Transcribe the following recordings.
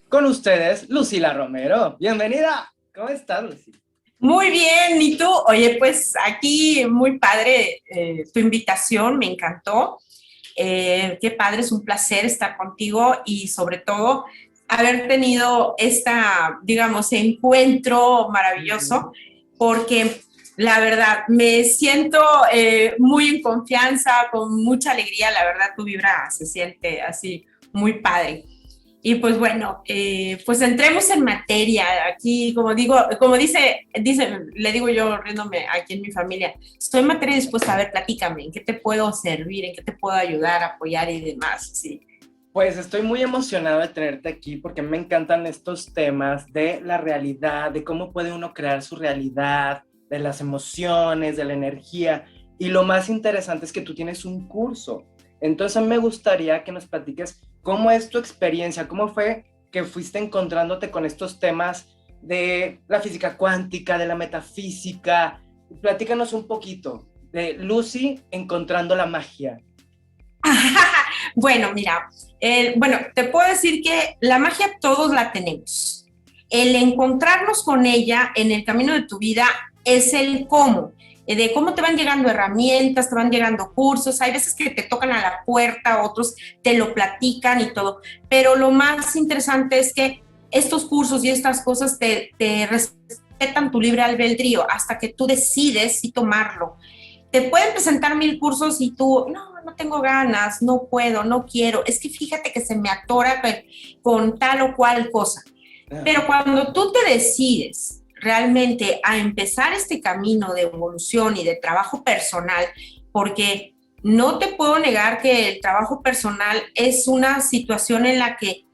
Con ustedes, Lucila Romero. Bienvenida. ¿Cómo estás, Lucy? Muy bien, ¿y tú? Oye, pues aquí muy padre tu invitación, me encantó. Qué padre, es un placer estar contigo y sobre todo haber tenido digamos, encuentro maravilloso, porque la verdad me siento muy en confianza, con mucha alegría, la verdad tu vibra se siente así muy padre. Y pues bueno, pues entremos en materia. Aquí, le digo yo riéndome aquí en mi familia, estoy en materia dispuesta a ver, platícame, ¿en qué te puedo servir? ¿En qué te puedo ayudar, apoyar y demás? Sí. Pues estoy muy emocionado de tenerte aquí porque me encantan estos temas de la realidad, de cómo puede uno crear su realidad, de las emociones, de la energía. Y lo más interesante es que tú tienes un curso. Entonces me gustaría que nos platiques cómo es tu experiencia, cómo fue que fuiste encontrándote con estos temas de la física cuántica, de la metafísica. Platícanos un poquito de Lucy encontrando la magia. Bueno, mira, bueno, te puedo decir que la magia todos la tenemos. El encontrarnos con ella en el camino de tu vida es el cómo, de cómo te van llegando herramientas, te van llegando cursos, hay veces que te tocan a la puerta, otros te lo platican y todo, pero lo más interesante es que estos cursos y estas cosas te respetan tu libre albedrío hasta que tú decides si tomarlo. Te pueden presentar 1000 cursos y tú, no tengo ganas, no puedo, no quiero, es que fíjate que se me atora con tal o cual cosa. Pero cuando tú te decides realmente a empezar este camino de evolución y de trabajo personal, porque no te puedo negar que el trabajo personal es una situación en la que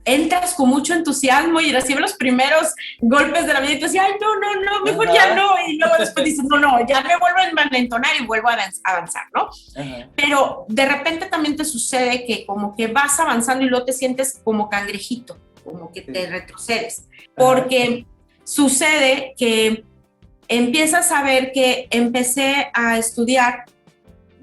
entras con mucho entusiasmo y recibes los primeros golpes de la vida y tú dices, ay, no, mejor ya no. Y luego después dices, no, ya me vuelvo a envalentonar y vuelvo a avanzar, ¿no? Ajá. Pero de repente también te sucede que como que vas avanzando y luego te sientes como cangrejito, como que te Sí. retrocedes. Ajá. Porque sucede que empiezas a ver que empecé a estudiar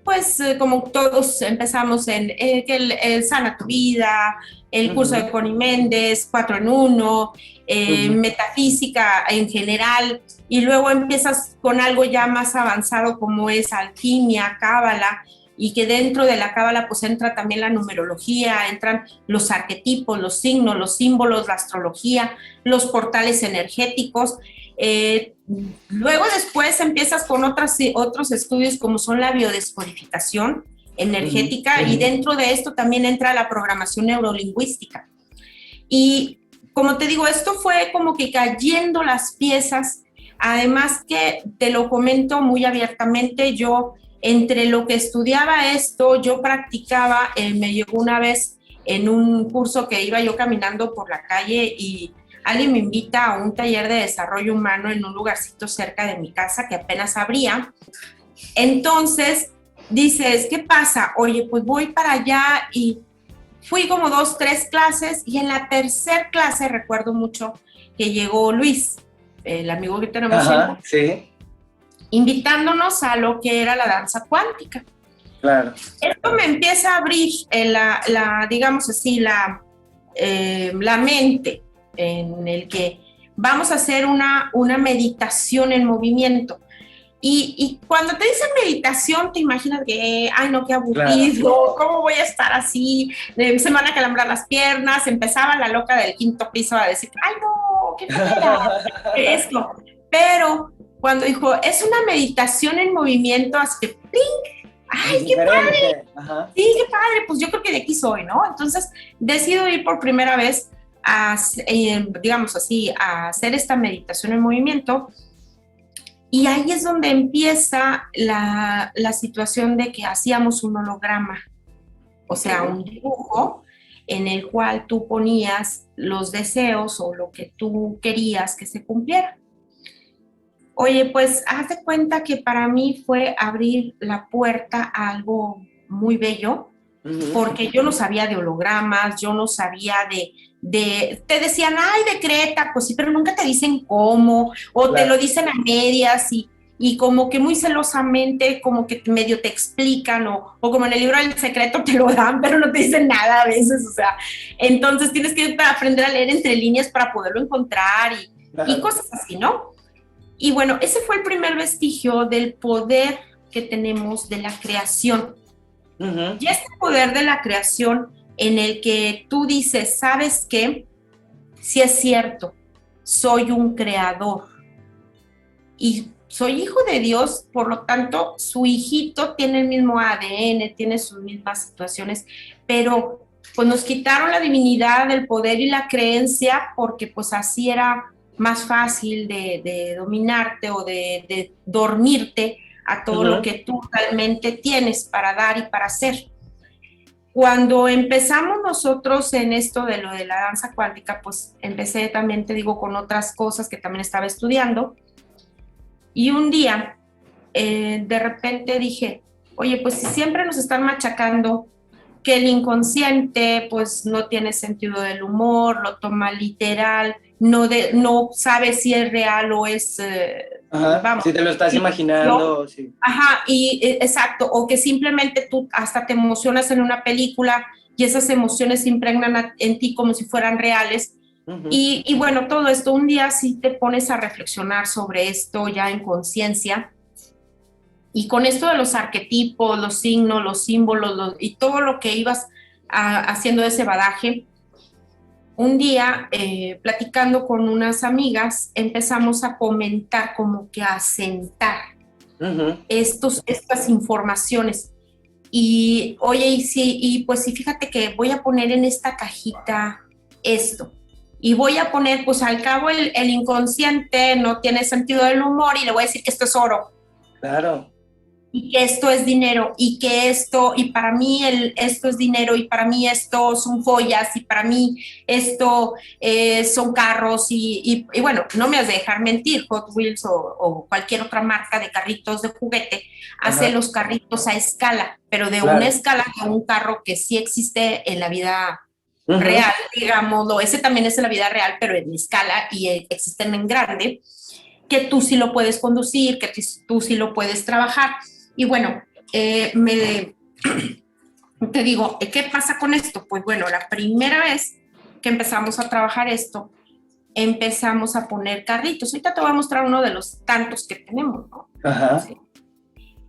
pues como todos empezamos en que el Sana tu Vida, el curso de Uh-huh. Connie Méndez, 4 en 1, Uh-huh. metafísica en general, y luego empiezas con algo ya más avanzado como es alquimia, cábala, y que dentro de la cábala pues entra también la numerología, entran los arquetipos, los signos, los símbolos, la astrología, los portales energéticos. Luego después empiezas con otros estudios como son la biodescodificación Uh-huh. energética y dentro de esto también entra la programación neurolingüística. Y como te digo, esto fue como que cayendo las piezas, además que te lo comento muy abiertamente, yo entre lo que estudiaba esto, yo practicaba, me llegó una vez en un curso que iba yo caminando por la calle y alguien me invita a un taller de desarrollo humano en un lugarcito cerca de mi casa que apenas abría. Entonces dices, ¿qué pasa? Oye, pues voy para allá y fui como 2, 3 clases y en la tercer clase recuerdo mucho que llegó Luis, el amigo que tenemos siempre, Ajá, sí, invitándonos a lo que era la danza cuántica. claro. Esto me empieza a abrir digamos así, la mente en el que vamos a hacer una meditación en movimiento. Y cuando te dicen meditación, te imaginas que, ay, no, qué Claro. aburrido, ¿cómo voy a estar así? Se me van a calambrar las piernas. Empezaba la loca del quinto piso a decir, ay, no, qué flojera, esto. Pero cuando dijo, es una meditación en movimiento, así que, ¡pling! Es ¡Ay, qué padre! diferente. Ajá. Sí, qué padre, pues yo creo que de aquí soy, ¿no? Entonces decido ir por primera vez digamos así, a hacer esta meditación en movimiento. Y ahí es donde empieza la situación de que hacíamos un holograma, o Ok. sea, un dibujo en el cual tú ponías los deseos o lo que tú querías que se cumpliera. Oye, pues haz de cuenta que para mí fue abrir la puerta a algo muy bello, Ujú. porque yo no sabía de hologramas, yo no sabía te decían, ay, decreta, pues sí, pero nunca te dicen cómo, o te lo Claro. dicen a medias, y como que muy celosamente, como que medio te explican o como en el libro del secreto te lo dan, pero no te dicen nada a veces, o sea, entonces tienes que aprender a leer entre líneas para poderlo encontrar y Claro. cosas así, ¿no? Y bueno, ese fue el primer vestigio del poder que tenemos de la creación. Ujú. Y este poder de la creación en el que tú dices, ¿sabes qué? Si es cierto, soy un creador y soy hijo de Dios, por lo tanto, su hijito tiene el mismo ADN, tiene sus mismas situaciones, pero pues nos quitaron la divinidad, el poder y la creencia porque pues así era más fácil de dominarte o de dormirte a todo lo Ujú. que tú realmente tienes para dar y para hacer. Cuando empezamos nosotros en esto de lo de la danza cuántica, pues empecé también, te digo, con otras cosas que también estaba estudiando. Y un día, de repente dije, oye, pues si siempre nos están machacando que el inconsciente pues no tiene sentido del humor, lo toma literal, no sabe si es real o es, Ajá, vamos, si te lo estás ficción. imaginando, sí. Ajá, y exacto, o que simplemente tú hasta te emocionas en una película y esas emociones se impregnan en ti como si fueran reales. Ujú. Y bueno, todo esto, un día sí te pones a reflexionar sobre esto ya en conciencia y con esto de los arquetipos, los signos, los símbolos y todo lo que ibas haciendo ese badaje, un día platicando con unas amigas empezamos a comentar como que a sentar Ujú. estas informaciones. Y oye, y pues sí, fíjate que voy a poner en esta cajita esto. Y voy a poner, pues al cabo el inconsciente no tiene sentido del humor y le voy a decir que esto es oro Claro. y que esto es dinero y que esto, y para mí esto es dinero y para mí esto son joyas y para mí esto son carros y bueno, no me has de dejar mentir, Hot Wheels o cualquier otra marca de carritos de juguete hace Ajá. los carritos a escala, pero de una Claro. escala a un carro que sí existe en la vida Ujú. real, digámoslo, ese también es en la vida real, pero en escala y existen en grande, que tú sí lo puedes conducir, que tú sí lo puedes trabajar. Y bueno, te digo, ¿qué pasa con esto? Pues bueno, la primera vez que empezamos a trabajar esto, empezamos a poner carritos. Ahorita te voy a mostrar uno de los tantos que tenemos, ¿no? Ajá. Sí.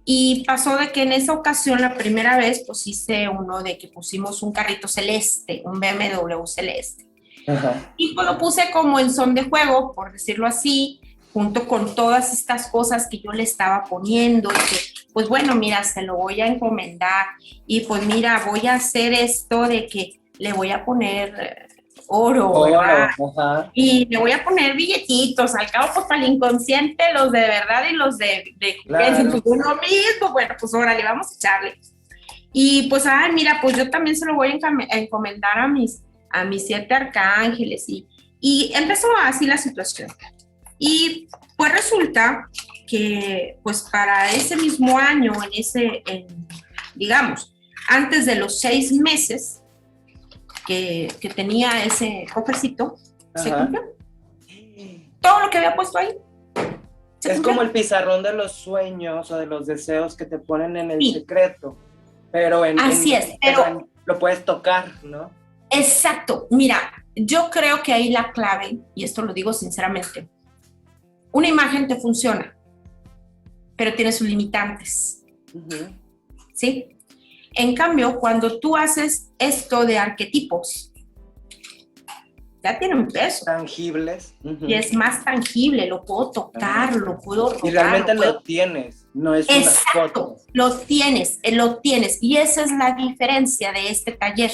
Y pasó de que en esa ocasión, la primera vez, pues hice uno de que pusimos un carrito celeste, un BMW celeste. Ajá. Y pues lo puse como en son de juego, por decirlo así, junto con todas estas cosas que yo le estaba poniendo y que, pues bueno, mira, se lo voy a encomendar y pues mira, voy a hacer esto de que le voy a poner oro, ¿verdad? Oro. Ajá. Y le voy a poner billetitos, al cabo pues para el inconsciente, los de verdad y los de juguete, pues Claro. uno mismo, bueno, pues órale, vamos a echarle. Y pues, ay, mira, pues yo también se lo voy a encomendar a mis 7 arcángeles y empezó así la situación. Y pues resulta que pues para ese mismo año, digamos, antes de los 6 meses que tenía ese cofrecito, se Ajá. cumplió. Todo lo que había puesto ahí, se Es como cumplió. el pizarrón de los sueños o de los deseos que te ponen en el Sí, secreto, pero así es, lo puedes tocar, ¿no? exacto. Mira, yo creo que ahí la clave, y esto lo digo sinceramente, una imagen te funciona, pero tiene sus limitantes, Ujú. ¿sí? En cambio, cuando tú haces esto de arquetipos, ya tiene un peso Tangibles. y Ujú. es más tangible, lo puedo tocar, Ah. lo puedo Y tocar, realmente lo puedo... lo tienes, no es una Exacto, foto. lo tienes. Y esa es la diferencia de este taller.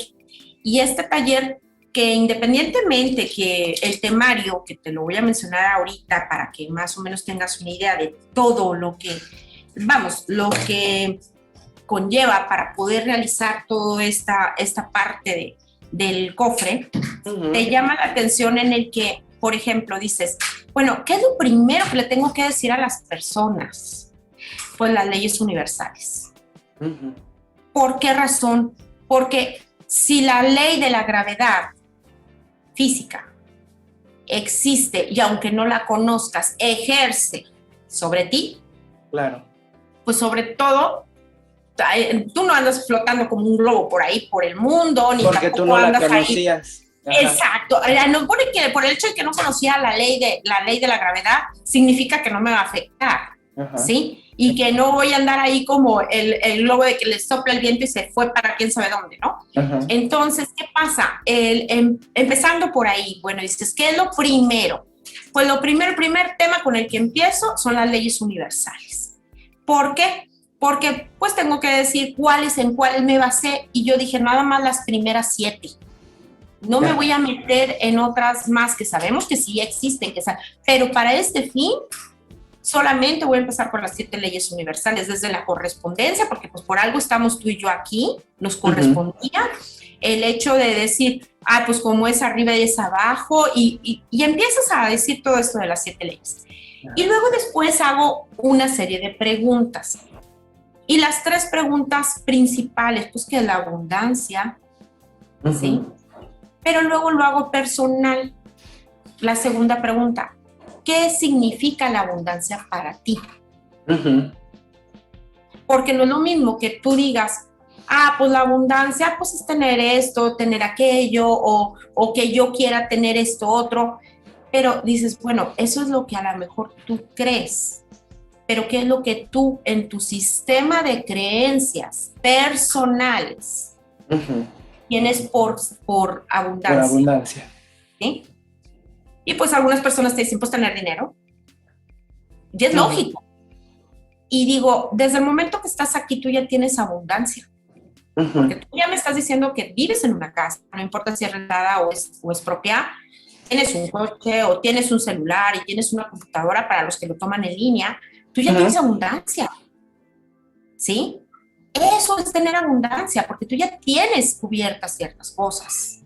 Y este taller que independientemente que el temario, que te lo voy a mencionar ahorita para que más o menos tengas una idea de todo lo que, vamos, lo que conlleva para poder realizar toda esta parte del cofre, te Ujú. llama la atención en el que, por ejemplo, dices, bueno, ¿qué es lo primero que le tengo que decir a las personas? Pues las leyes universales. Ujú. ¿Por qué razón? Porque si la ley de la gravedad física existe y aunque no la conozcas, ejerce sobre ti, Claro. Pues sobre todo, tú no andas flotando como un globo por ahí, por el mundo, ni porque tampoco tú no la andas conocías. ahí. Exacto. No pone que por el hecho de que no conocía la ley de la gravedad, significa que no me va a afectar. Ajá. ¿Sí? Y que no voy a andar ahí como el globo de que le sopla el viento y se fue para quién sabe dónde, ¿no? Ajá. Entonces, ¿qué pasa? Empezando por ahí, bueno, dices, ¿qué es lo primero? Pues el primer tema con el que empiezo son las leyes universales. ¿Por qué? Porque pues tengo que decir en cuáles me basé, y yo dije nada más las primeras 7. No me voy a meter en otras más que sabemos que sí existen, pero para este fin solamente voy a empezar por las 7 leyes universales, desde la correspondencia, porque pues por algo estamos tú y yo aquí, nos correspondía. El hecho de decir, pues como es arriba y es abajo, y empiezas a decir todo esto de las 7 leyes. Y luego después hago una serie de preguntas. Y las 3 preguntas principales, pues que es la abundancia, ¿sí? Pero luego lo hago personal. La segunda pregunta, ¿qué significa la abundancia para ti? Porque no es lo mismo que tú digas, pues la abundancia pues es tener esto, tener aquello, o que yo quiera tener esto otro, pero dices, bueno, eso es lo que a lo mejor tú crees, pero ¿qué es lo que tú en tu sistema de creencias personales tienes por abundancia? Por abundancia. ¿Sí? Y pues algunas personas te dicen, pues tener dinero. Y es lógico. Y digo, desde el momento que estás aquí, tú ya tienes abundancia. Porque tú ya me estás diciendo que vives en una casa, no importa si es rentada o es propia, tienes un coche o tienes un celular y tienes una computadora para los que lo toman en línea, tú ya tienes abundancia. ¿Sí? Eso es tener abundancia, porque tú ya tienes cubiertas ciertas cosas.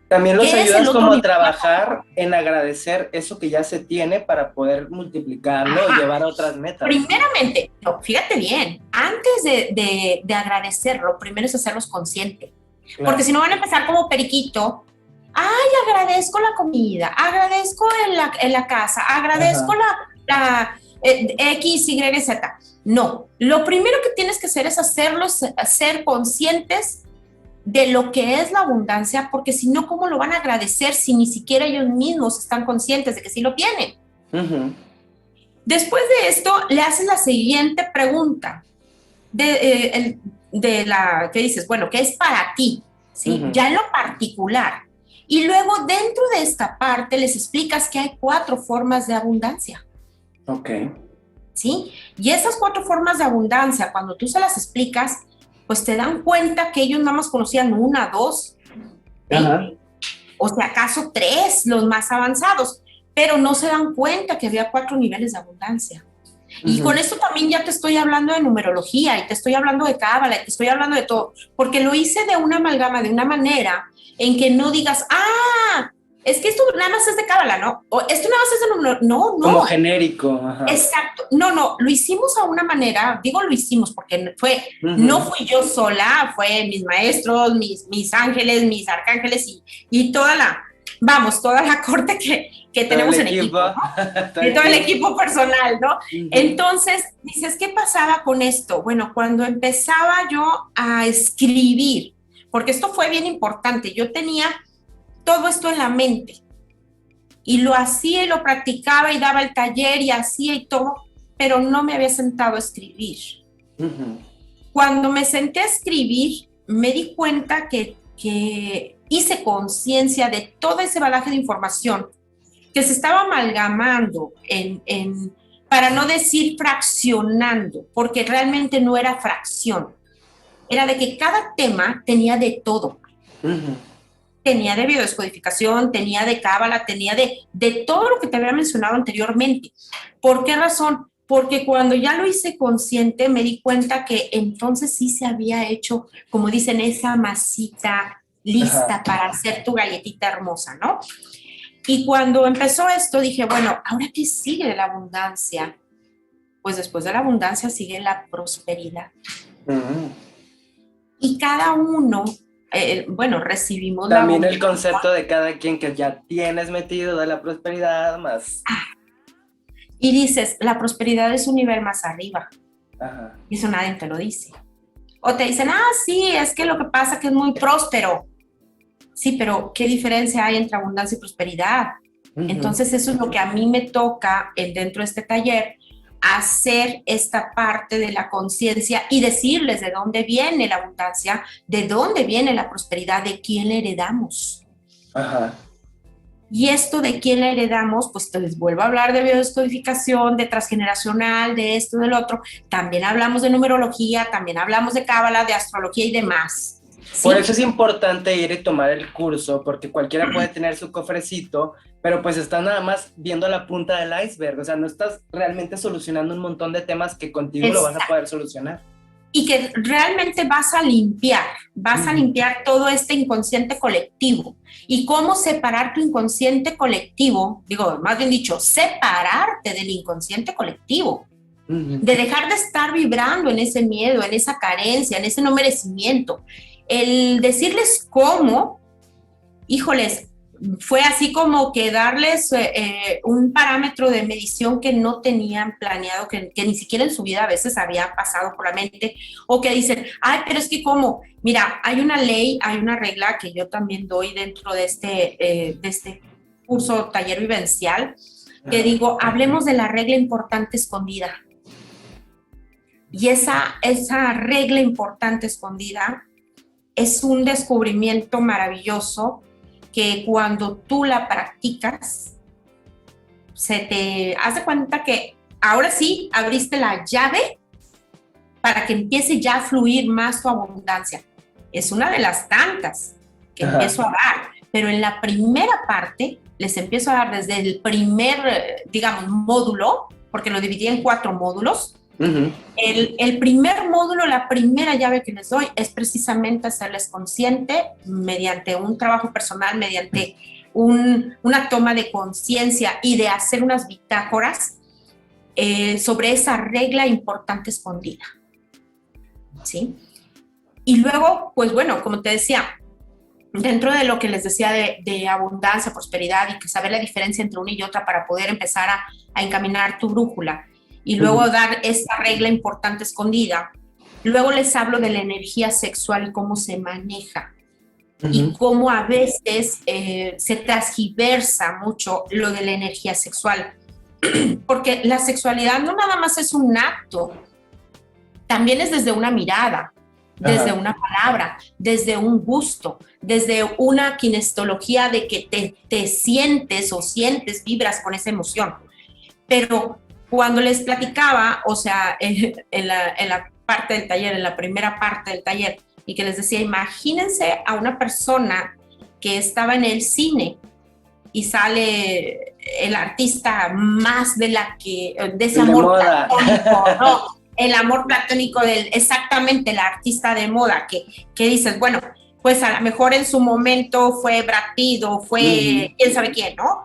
También los ayudas como a trabajar en agradecer eso que ya se tiene para poder multiplicarlo y llevar a otras metas. Primeramente, no, fíjate bien, antes de agradecerlo, primero es hacerlos conscientes. Claro. Porque si no van a empezar como periquito, agradezco la comida, agradezco en la casa, agradezco la X, Y, Z. No, lo primero que tienes que hacer es hacerlos ser conscientes de lo que es la abundancia, porque si no, ¿cómo lo van a agradecer si ni siquiera ellos mismos están conscientes de que sí lo tienen? Después de esto, le haces la siguiente pregunta de la que dices, bueno, ¿qué es para ti? ¿Sí? Ya en lo particular. Y luego, dentro de esta parte, les explicas que hay 4 formas de abundancia. Ok. ¿Sí? Y esas 4 formas de abundancia, cuando tú se las explicas, pues te dan cuenta que ellos nada más conocían 1, 2, o si acaso 3, los más avanzados, pero no se dan cuenta que había 4 niveles de abundancia. Y con esto también ya te estoy hablando de numerología, y te estoy hablando de cábala, y te estoy hablando de todo, porque lo hice de una amalgama, de una manera en que no digas, es que esto nada más es de cábala, ¿no? O esto nada más es de número, no. Como genérico. Exacto. No, lo hicimos a una manera, digo lo hicimos porque no fui yo sola, fue mis maestros, mis ángeles, mis arcángeles y toda la corte que tenemos en equipo, ¿no? De todo el equipo personal, ¿no? Entonces, dices, ¿qué pasaba con esto? Bueno, cuando empezaba yo a escribir, porque esto fue bien importante, yo tenía todo esto en la mente, y lo hacía y lo practicaba y daba el taller y hacía y todo, pero no me había sentado a escribir. Cuando me senté a escribir, me di cuenta que hice conciencia de todo ese bagaje de información que se estaba amalgamando para no decir fraccionando, porque realmente no era fracción, era de que cada tema tenía de todo. Tenía de biodescodificación, tenía de cábala, tenía de todo lo que te había mencionado anteriormente. ¿Por qué razón? Porque cuando ya lo hice consciente, me di cuenta que entonces sí se había hecho, como dicen, esa masita lista para hacer tu galletita hermosa, ¿no? Y cuando empezó esto, dije, bueno, ¿ahora qué sigue de la abundancia? Pues después de la abundancia sigue la prosperidad. Y cada uno... recibimos también el concepto de cada quien que ya tienes metido de la prosperidad más. y dices, la prosperidad es un nivel más arriba. Ajá. Y eso nadie te lo dice. O te dicen, sí, es que lo que pasa es que es muy próspero. Sí, pero ¿qué diferencia hay entre abundancia y prosperidad? Entonces eso es lo que a mí me toca dentro de este taller, hacer esta parte de la conciencia y decirles de dónde viene la abundancia, de dónde viene la prosperidad, de quién la heredamos. Ajá. Y esto de quién la heredamos, pues te les vuelvo a hablar de biodescodificación, de transgeneracional, de esto, del otro. También hablamos de numerología, también hablamos de cábala, de astrología y demás. ¿Sí? Por eso es importante ir y tomar el curso, porque cualquiera puede tener su cofrecito, pero pues estás nada más viendo la punta del iceberg, o sea, no estás realmente solucionando un montón de temas que contigo lo vas a poder solucionar. Y que realmente vas a limpiar todo este inconsciente colectivo. Y cómo separar tu inconsciente colectivo, digo, más bien dicho, separarte del inconsciente colectivo. De dejar de estar vibrando en ese miedo, en esa carencia, en ese no merecimiento. El decirles cómo, híjoles, fue así como que darles un parámetro de medición que no tenían planeado, que ni siquiera en su vida a veces había pasado por la mente, o que dicen, pero es que cómo, mira, hay una ley, hay una regla que yo también doy dentro de este curso taller vivencial, que digo, hablemos de la regla importante escondida. Y esa regla importante escondida es un descubrimiento maravilloso que cuando tú la practicas, se te hace cuenta que ahora sí abriste la llave para que empiece ya a fluir más tu abundancia. Es una de las tantas que empiezo a dar, pero en la primera parte les empiezo a dar desde el primer, digamos, módulo, porque lo dividí en 4 módulos. El primer módulo, la primera llave que les doy es precisamente hacerles consciente mediante un trabajo personal, mediante una toma de conciencia y de hacer unas bitácoras sobre esa regla importante escondida. ¿Sí? Y luego, pues bueno, como te decía, dentro de lo que les decía de abundancia, prosperidad y que saber la diferencia entre una y otra para poder empezar a encaminar tu brújula, y luego dar esta regla importante escondida. Luego les hablo de la energía sexual y cómo se maneja. Y cómo a veces se transgiversa mucho lo de la energía sexual. Porque la sexualidad no nada más es un acto, también es desde una mirada, desde una palabra, desde un gusto, desde una kinestología de que te sientes o sientes, vibras con esa emoción. Pero cuando les platicaba, o sea, en la parte del taller, en la primera parte del taller, y que les decía, imagínense a una persona que estaba en el cine y sale el artista más de ese amor platónico, ¿no? El amor platónico exactamente el artista de moda, que dices, bueno, pues a lo mejor en su momento fue Brad Pitt o fue quién sabe quién, ¿no?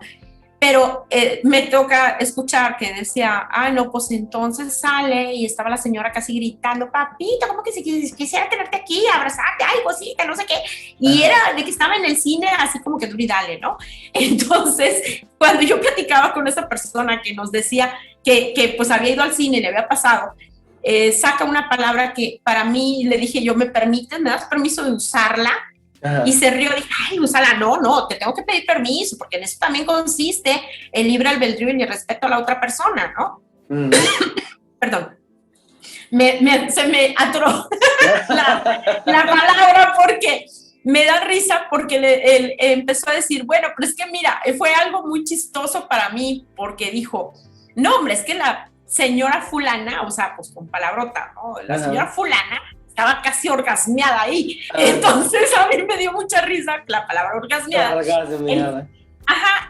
Pero me toca escuchar que decía, no, pues entonces sale y estaba la señora casi gritando, papito, ¿cómo que si quisiera tenerte aquí, abrazarte, ay, cosita, no sé qué? Y era de que estaba en el cine así como que duro y dale, ¿no? Entonces, cuando yo platicaba con esa persona que nos decía que pues había ido al cine y le había pasado, saca una palabra que para mí, le dije yo, ¿me das permiso de usarla? Y se rió, dije, ay, úsala, no, te tengo que pedir permiso, porque en eso también consiste el libre albedrío y el respeto a la otra persona, ¿no? Perdón, se me atoró la palabra porque me da risa, porque él empezó a decir, bueno, pero es que mira, fue algo muy chistoso para mí, porque dijo, no, hombre, es que la señora fulana, o sea, pues con palabrota, ¿no? La señora fulana estaba casi orgasmeada ahí. Entonces a mí me dio mucha risa la palabra orgasmeada.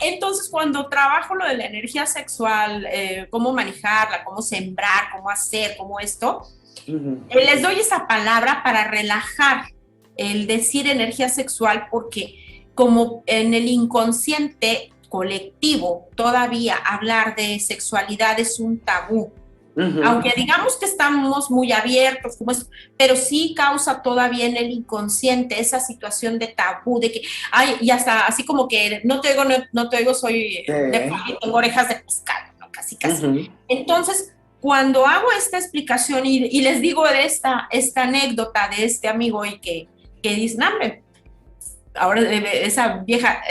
Entonces cuando trabajo lo de la energía sexual, cómo manejarla, cómo sembrar, cómo hacer, cómo esto, les doy esa palabra para relajar el decir energía sexual, porque como en el inconsciente colectivo todavía hablar de sexualidad es un tabú. Aunque digamos que estamos muy abiertos, pero sí causa todavía en el inconsciente esa situación de tabú, de que, y hasta así como que no te oigo, soy de tengo orejas de pescado, ¿no? casi, casi. Entonces, cuando hago esta explicación y les digo de esta anécdota de este amigo y que dice, no, hombre, ahora esa vieja,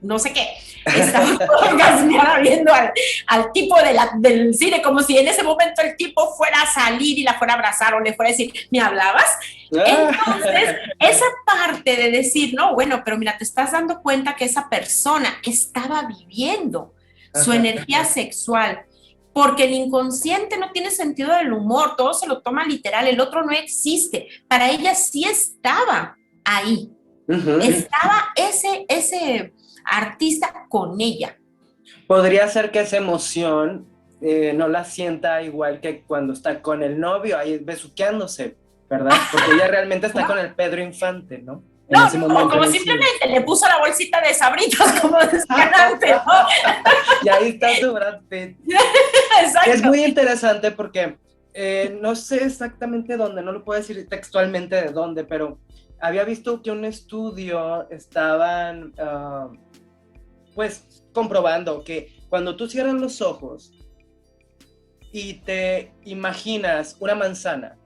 no sé qué, estaba orgasmeada viendo al tipo del cine, como si en ese momento el tipo fuera a salir y la fuera a abrazar o le fuera a decir, ¿me hablabas? Entonces, esa parte de decir, no, bueno, pero mira, te estás dando cuenta que esa persona estaba viviendo su energía sexual, porque el inconsciente no tiene sentido del humor, todo se lo toma literal, el otro no existe, para ella sí estaba ahí, estaba ese artista con ella. Podría ser que esa emoción no la sienta igual que cuando está con el novio ahí besuqueándose, ¿verdad? Porque ella realmente está con el Pedro Infante, ¿no? No, como simplemente le puso la bolsita de Sabritas, como decían antes, ¿no? Y ahí está su Brad Pitt. Exacto. Es muy interesante porque no sé exactamente dónde, no lo puedo decir textualmente de dónde, pero había visto que un estudio estaban pues comprobando que cuando tú cierras los ojos y te imaginas una manzana,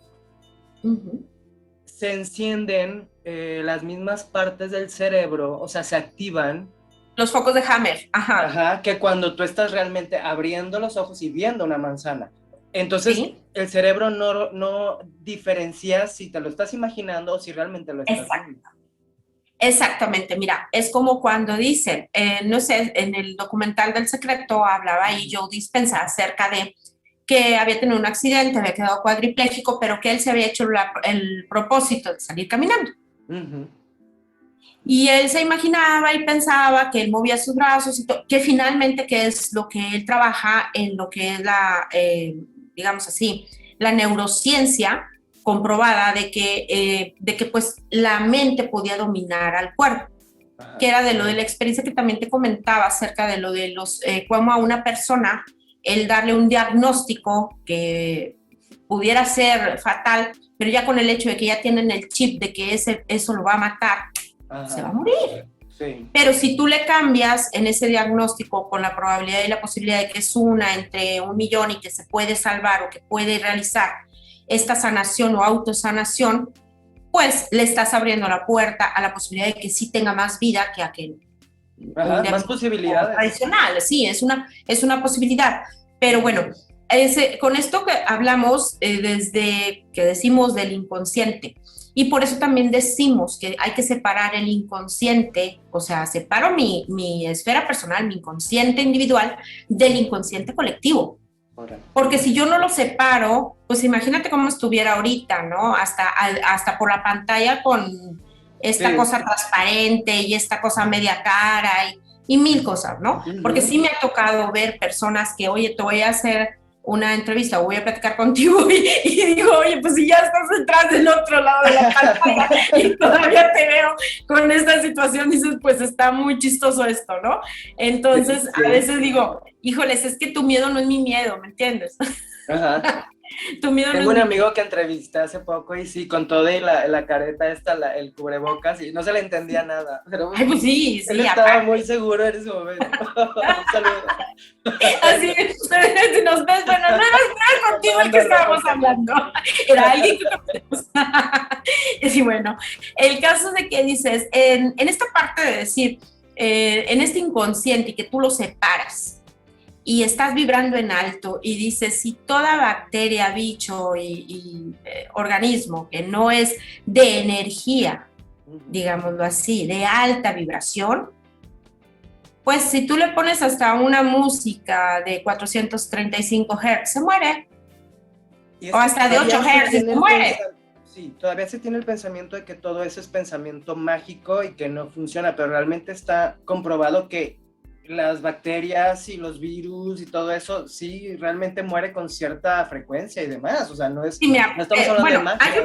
se encienden las mismas partes del cerebro, o sea, se activan. Los focos de Hammer, que cuando tú estás realmente abriendo los ojos y viendo una manzana. Entonces, ¿sí? El cerebro no diferencia si te lo estás imaginando o si realmente lo estás viendo. Exactamente, mira, es como cuando dicen, no sé, en el documental del Secreto hablaba ahí Joe Dispenza acerca de que había tenido un accidente, había quedado cuadripléjico, pero que él se había hecho el propósito de salir caminando. Y él se imaginaba y pensaba que él movía sus brazos, y que finalmente que es lo que él trabaja en lo que es la, digamos así, la neurociencia comprobada de que pues la mente podía dominar al cuerpo, que era de lo de la experiencia que también te comentaba acerca de lo de los, cómo a una persona el darle un diagnóstico que pudiera ser fatal, pero ya con el hecho de que ya tienen el chip de que eso lo va a matar, se va a morir. Sí. Pero si tú le cambias en ese diagnóstico con la probabilidad y la posibilidad de que es una entre 1,000,000 y que se puede salvar o que puede realizar esta sanación o autosanación, pues le estás abriendo la puerta a la posibilidad de que sí tenga más vida que aquel. Más posibilidades. Tradicional, sí, es una posibilidad. Pero bueno, con esto que hablamos desde que decimos del inconsciente, y por eso también decimos que hay que separar el inconsciente, o sea, separo mi esfera personal, mi inconsciente individual, del inconsciente colectivo. Porque si yo no lo separo, pues imagínate cómo estuviera ahorita, ¿no? Hasta por la pantalla con esta cosa transparente y esta cosa media cara y mil cosas, ¿no? Porque sí me ha tocado ver personas que, oye, te voy a hacer una entrevista o voy a platicar contigo y digo, oye, pues si ya estás detrás del otro lado de la pantalla y todavía te veo con esta situación, dices, pues está muy chistoso esto, ¿no? Entonces, a veces digo, híjoles, es que tu miedo no es mi miedo, ¿me entiendes? Tu miedo Tengo un amigo que entrevisté hace poco y sí, con todo y la careta el cubrebocas, y no se le entendía nada. Pero ay, pues sí, él estaba muy seguro en ese momento. Un saludo. Así es, si nos ves, bueno, no era contigo el que estábamos hablando, era alguien que conocemos. Y bueno, el caso de que dices, en esta parte de decir, en este inconsciente y que tú lo separas, y estás vibrando en alto y dices, si toda bacteria, bicho y organismo que no es de energía, digámoslo así, de alta vibración, pues si tú le pones hasta una música de 435 Hz, se muere. O hasta de 8 Hz, se muere. Sí, todavía se tiene el pensamiento de que todo eso es pensamiento mágico y que no funciona, pero realmente está comprobado que las bacterias y los virus y todo eso, sí, realmente muere con cierta frecuencia y demás, o sea, no es, sí, mira, no estamos hablando de magia.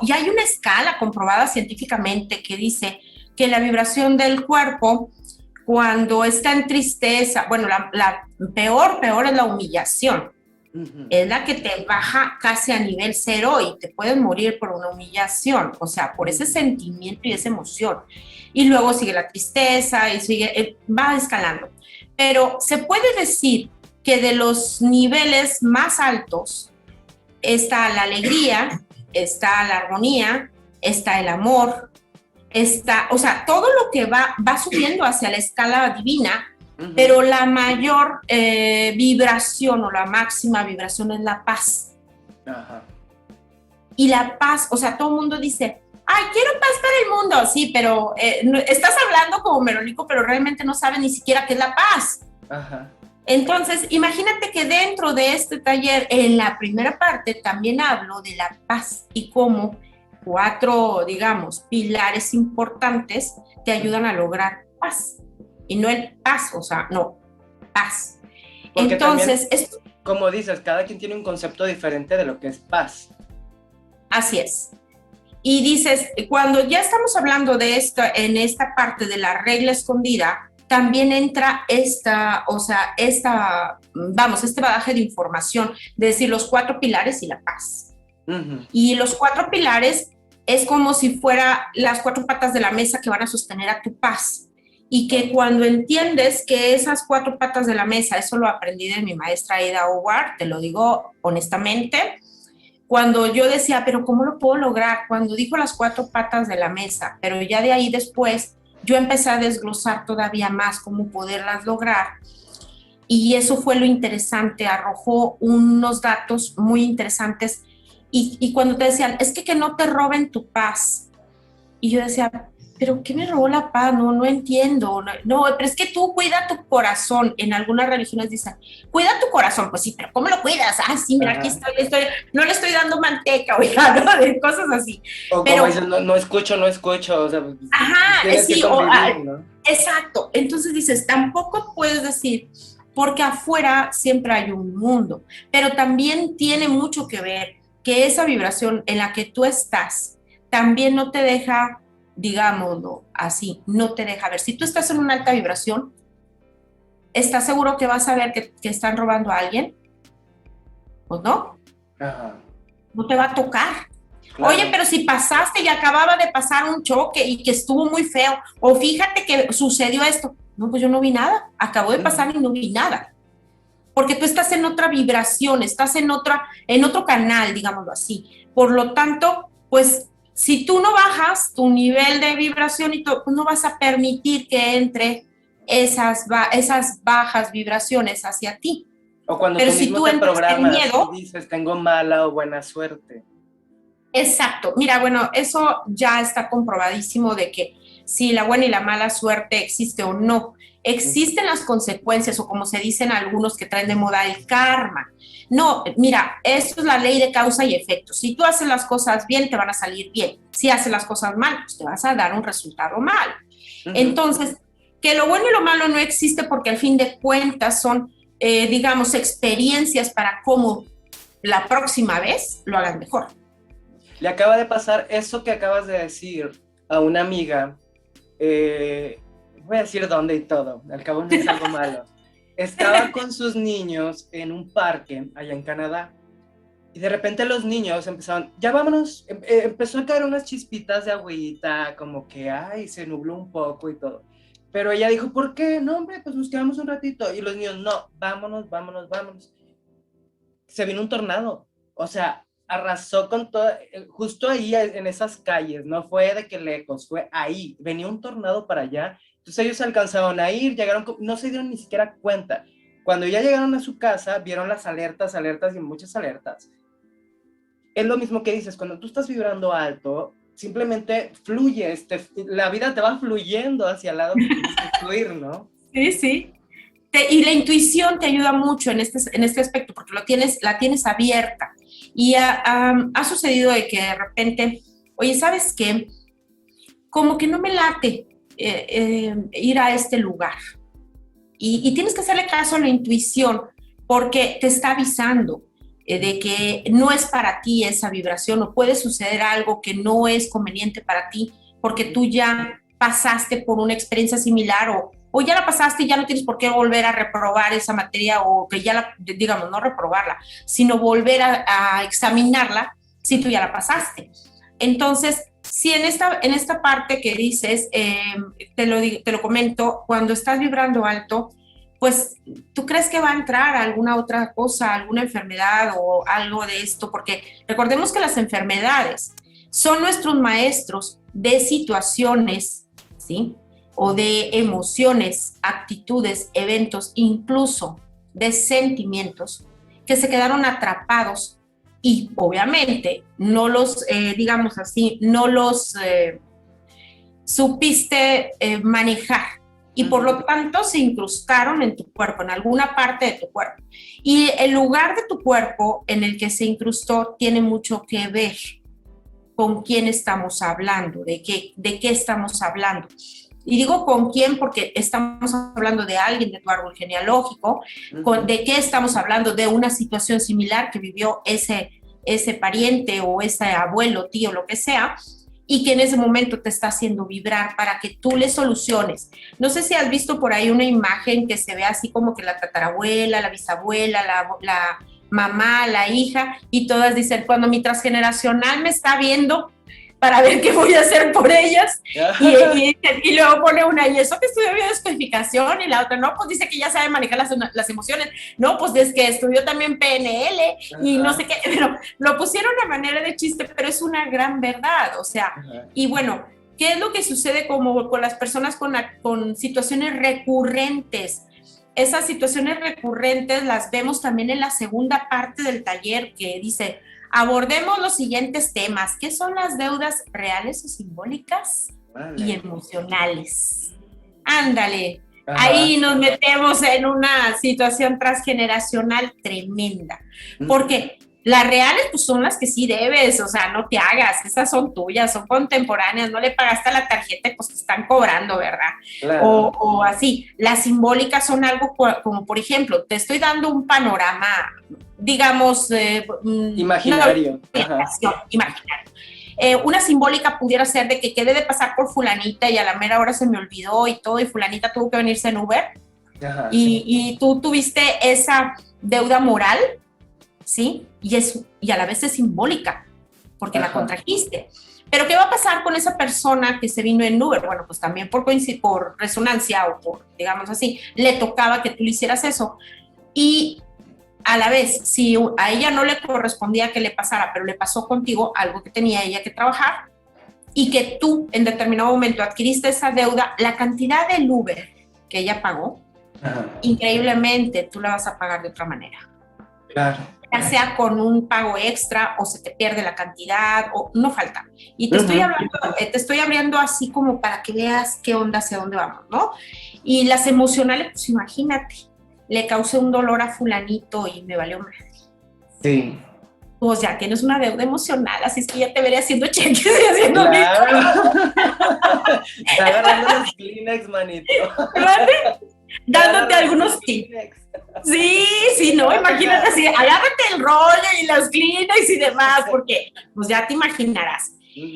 Y hay una escala comprobada científicamente que dice que la vibración del cuerpo, cuando está en tristeza, bueno, la peor es la humillación, es la que te baja casi a nivel cero y te puedes morir por una humillación, o sea, por ese sentimiento y esa emoción. Y luego sigue la tristeza y va escalando. pero se puede decir que de los niveles más altos está la alegría, está la armonía, está el amor, está, o sea, todo lo que va subiendo hacia la escala divina, pero la mayor vibración o la máxima vibración es la paz. Ajá. Y la paz, o sea, todo el mundo dice, ay, quiero paz para el mundo, sí, pero estás hablando como Merolico, pero realmente no sabes ni siquiera qué es la paz. Ajá. Entonces, imagínate que dentro de este taller, en la primera parte, también hablo de la paz y cómo 4, digamos, pilares importantes te ayudan a lograr paz. Y no el paz, o sea, no, paz. Porque entonces, también, como dices, cada quien tiene un concepto diferente de lo que es paz. Así es. Y dices, cuando ya estamos hablando de esto, en esta parte de la regla escondida, también entra este bagaje de información, de decir los 4 pilares y la paz. Y los 4 pilares es como si fuera las 4 patas de la mesa que van a sostener a tu paz. Y que cuando entiendes que esas 4 patas de la mesa, eso lo aprendí de mi maestra Ada Howard, te lo digo honestamente, cuando yo decía, pero ¿cómo lo puedo lograr? Cuando dijo las 4 patas de la mesa, pero ya de ahí después yo empecé a desglosar todavía más cómo poderlas lograr. Y eso fue lo interesante, arrojó unos datos muy interesantes. Y cuando te decían, es que no te roben tu paz. Y yo decía, ¿pero qué me robó la paz? No entiendo. No, pero es que tú cuida tu corazón. En algunas religiones dicen, cuida tu corazón. Pues sí, pero ¿cómo lo cuidas? Ah, sí, mira, aquí estoy, no le estoy dando manteca, oiga, ¿no? De cosas así. O pero, como dices, no escucho, o sea, ajá, sí, ¿no? Exacto. Entonces dices, tampoco puedes decir, porque afuera siempre hay un mundo, pero también tiene mucho que ver que esa vibración en la que tú estás también no te deja, digámoslo así, no te deja ver. Si tú estás en una alta vibración, ¿estás seguro que vas a ver que están robando a alguien? Pues no. Ajá. No te va a tocar. Claro. Oye, pero si pasaste y acababa de pasar un choque y que estuvo muy feo, o fíjate que sucedió esto. No, pues yo no vi nada. Acabó de pasar y no vi nada. Porque tú estás en otra vibración, estás en otro canal, digámoslo así. Por lo tanto, pues si tú no bajas tu nivel de vibración y todo, pues no vas a permitir que entre esas bajas vibraciones hacia ti. O cuando pero tú mismo te programas y dices, tengo mala o buena suerte. Exacto. Mira, bueno, eso ya está comprobadísimo de que si la buena y la mala suerte existe o no. Existen las consecuencias, o como se dicen algunos que traen de moda, el karma. No, mira, esto es la ley de causa y efecto. Si tú haces las cosas bien, te van a salir bien. Si haces las cosas mal, pues te vas a dar un resultado mal. Entonces, que lo bueno y lo malo no existe porque al fin de cuentas son, digamos, experiencias para cómo la próxima vez lo hagas mejor. Le acaba de pasar eso que acabas de decir a una amiga, voy a decir dónde y todo, al cabo no es algo malo. Estaba con sus niños en un parque allá en Canadá y de repente los niños empezaron, ya vámonos, empezó a caer unas chispitas de agüita, como que, ay, se nubló un poco y todo. Pero ella dijo, ¿por qué? No, hombre, pues nos quedamos un ratito. Y los niños, no, vámonos. Se vino un tornado, o sea, arrasó con todo, justo ahí en esas calles, no fue de que lejos, fue ahí, venía un tornado para allá, entonces ellos alcanzaron a ir, llegaron, no se dieron ni siquiera cuenta, cuando ya llegaron a su casa, vieron las alertas y muchas alertas. Es lo mismo que dices, cuando tú estás vibrando alto, simplemente fluye, la vida te va fluyendo hacia el lado que tienes que fluir, ¿no? Sí, sí. Y la intuición te ayuda mucho en este aspecto, porque la tienes abierta. Y ha sucedido de que de repente, oye, ¿sabes qué? Como que no me late ir a este lugar. Y tienes que hacerle caso a la intuición, porque te está avisando de que no es para ti esa vibración, o puede suceder algo que no es conveniente para ti, porque tú ya pasaste por una experiencia similar o ya la pasaste y ya no tienes por qué volver a reprobar esa materia, o que ya digamos, no reprobarla, sino volver a examinarla si tú ya la pasaste. Entonces, si en esta parte que dices, te lo comento, cuando estás vibrando alto, pues, ¿tú crees que va a entrar alguna otra cosa, alguna enfermedad o algo de esto? Porque recordemos que las enfermedades son nuestros maestros de situaciones, ¿sí? O de emociones, actitudes, eventos, incluso de sentimientos que se quedaron atrapados y obviamente no los, digamos así, no los supiste manejar y por lo tanto se incrustaron en tu cuerpo, en alguna parte de tu cuerpo. Y el lugar de tu cuerpo en el que se incrustó tiene mucho que ver con quién estamos hablando, de qué estamos hablando. Y digo con quién porque estamos hablando de alguien de tu árbol genealógico, de qué estamos hablando, de una situación similar que vivió ese pariente o ese abuelo, tío, lo que sea, y que en ese momento te está haciendo vibrar para que tú le soluciones. No sé si has visto por ahí una imagen que se ve así como que la tatarabuela, la bisabuela, la mamá, la hija, y todas dicen, cuando mi transgeneracional me está viendo para ver qué voy a hacer por ellas, y luego pone una, y eso que estudió biodescodificación, y la otra, no, pues dice que ya sabe manejar las emociones, no, pues es que estudió también PNL, y no sé qué, pero lo pusieron a manera de chiste, pero es una gran verdad, o sea, y bueno, ¿qué es lo que sucede como con las personas con situaciones recurrentes? Esas situaciones recurrentes las vemos también en la segunda parte del taller que dice, abordemos los siguientes temas. ¿Qué son las deudas reales o simbólicas? Vale. Y emocionales? Ándale. Ajá. Ahí nos metemos en una situación transgeneracional tremenda. Porque las reales pues son las que sí debes, o sea, no te hagas, esas son tuyas, son contemporáneas, no le pagaste a la tarjeta, pues te están cobrando, ¿verdad? Claro. O así. Las simbólicas son algo como, por ejemplo, te estoy dando un panorama, digamos... imaginario. Imaginario. Una simbólica pudiera ser de que quedé de pasar por fulanita y a la mera hora se me olvidó y todo, y fulanita tuvo que venirse en Uber. Ajá, y tú tuviste esa deuda moral, ¿sí? Y a la vez es simbólica, porque la contrajiste. Pero ¿qué va a pasar con esa persona que se vino en Uber? Bueno, pues también por resonancia o por, digamos así, le tocaba que tú le hicieras eso. Y a la vez, si a ella no le correspondía que le pasara, pero le pasó contigo algo que tenía ella que trabajar y que tú en determinado momento adquiriste esa deuda, la cantidad del Uber que ella pagó, increíblemente tú la vas a pagar de otra manera. Claro. Ya sea con un pago extra o se te pierde la cantidad o no falta. Y te estoy hablando así como para que veas qué onda, hacia dónde vamos, ¿no? Y las emocionales, pues imagínate, le causé un dolor a fulanito y me valió madre. Sí. Pues ya tienes una deuda emocional, así es que ya te veré haciendo cheques y haciendo... Claro. Está agarrando los Kleenex, manito. Dándote algunos tips. Sí, no, imagínate así, agárrate el rollo y los Kleenex y demás, porque pues ya te imaginarás.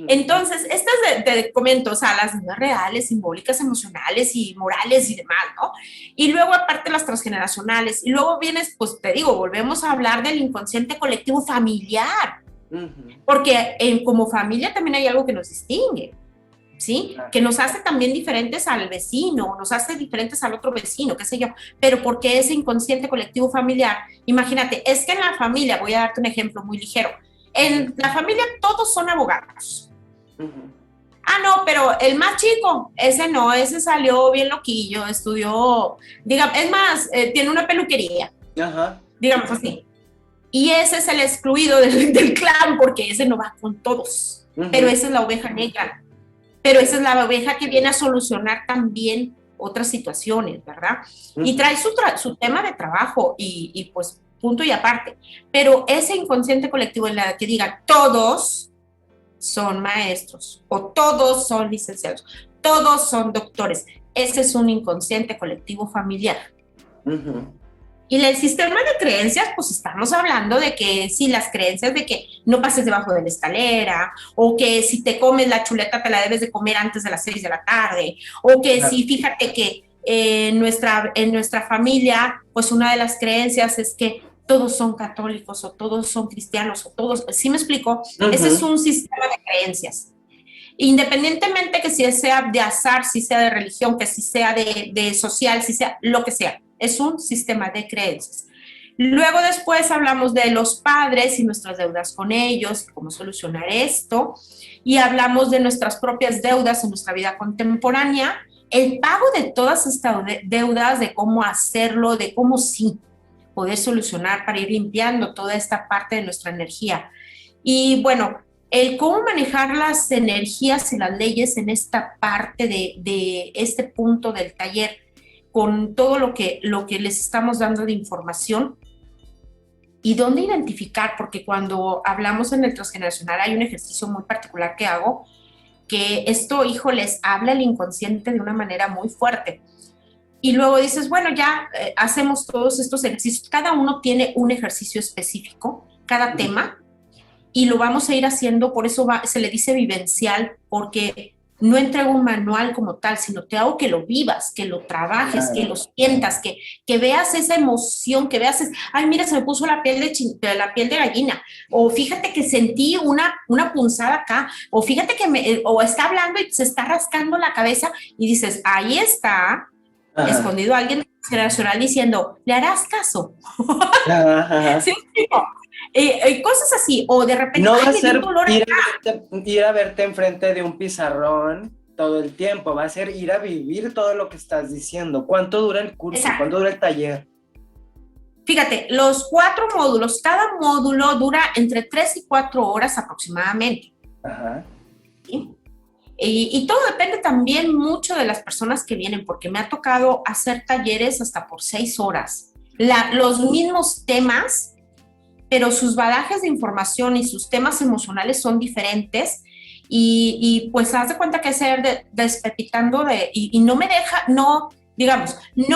Entonces, estas te comento, o sea, las deudas reales, simbólicas, emocionales y morales y demás, ¿no? Y luego aparte las transgeneracionales, y luego vienes, pues te digo, volvemos a hablar del inconsciente colectivo familiar, porque como familia también hay algo que nos distingue, ¿sí? Que nos hace también diferentes al vecino, nos hace diferentes al otro vecino, qué sé yo, pero porque ese inconsciente colectivo familiar, imagínate, es que en la familia, voy a darte un ejemplo muy ligero, en la familia todos son abogados. Ah, no, pero el más chico, ese no, ese salió bien loquillo, estudió, digamos, es más, tiene una peluquería, digamos así. Y ese es el excluido del clan porque ese no va con todos, pero esa es la oveja negra. Pero esa es la oveja que viene a solucionar también otras situaciones, ¿verdad? Y trae su tema de trabajo y pues punto y aparte. Pero ese inconsciente colectivo en la que digan todos son maestros o todos son licenciados, todos son doctores, ese es un inconsciente colectivo familiar. Y el sistema de creencias, pues estamos hablando de que sí, las creencias de que no pases debajo de la escalera, o que si te comes la chuleta te la debes de comer antes de las 6 de la tarde, o que si fíjate que en nuestra familia, pues una de las creencias es que todos son católicos, o todos son cristianos, o todos, ¿sí me explico? Ese es un sistema de creencias. Independientemente que si sea de azar, si sea de religión, que si sea de social, si sea lo que sea. es un sistema de creencias. Luego después hablamos de los padres y nuestras deudas con ellos, cómo solucionar esto, y hablamos de nuestras propias deudas en nuestra vida contemporánea, el pago de todas estas deudas, de cómo hacerlo, de cómo sí poder solucionar para ir limpiando toda esta parte de nuestra energía. Y bueno, el cómo manejar las energías y las leyes en esta parte de este punto del taller, con todo lo que les estamos dando de información, y dónde identificar, porque cuando hablamos en el transgeneracional hay un ejercicio muy particular que hago, que esto, les habla el inconsciente de una manera muy fuerte. Y luego dices, bueno, ya hacemos todos estos ejercicios, cada uno tiene un ejercicio específico, cada tema, y lo vamos a ir haciendo, por eso se le dice vivencial, porque no entrego un manual como tal, sino te hago que lo vivas, que lo trabajes, que lo sientas, que veas esa emoción, que veas, ay, mira, se me puso la piel de gallina, o fíjate que sentí una punzada acá, o fíjate que o está hablando y se está rascando la cabeza, y dices, ahí está, escondido alguien generacional diciendo, ¿le harás caso? ¿Sí? Cosas así, o de repente no va a ser ir a verte enfrente de un pizarrón todo el tiempo, va a ser ir a vivir todo lo que estás diciendo. ¿Cuánto dura el curso? Exacto. ¿Cuánto dura el taller? Fíjate, los 4 módulos, cada módulo dura entre 3 y 4 horas aproximadamente. Ajá. ¿Sí? Y todo depende también mucho de las personas que vienen, porque me ha tocado hacer talleres hasta por 6 horas. Los mismos temas, pero sus bagajes de información y sus temas emocionales son diferentes, y pues haz de cuenta que es despepitando y no me deja, no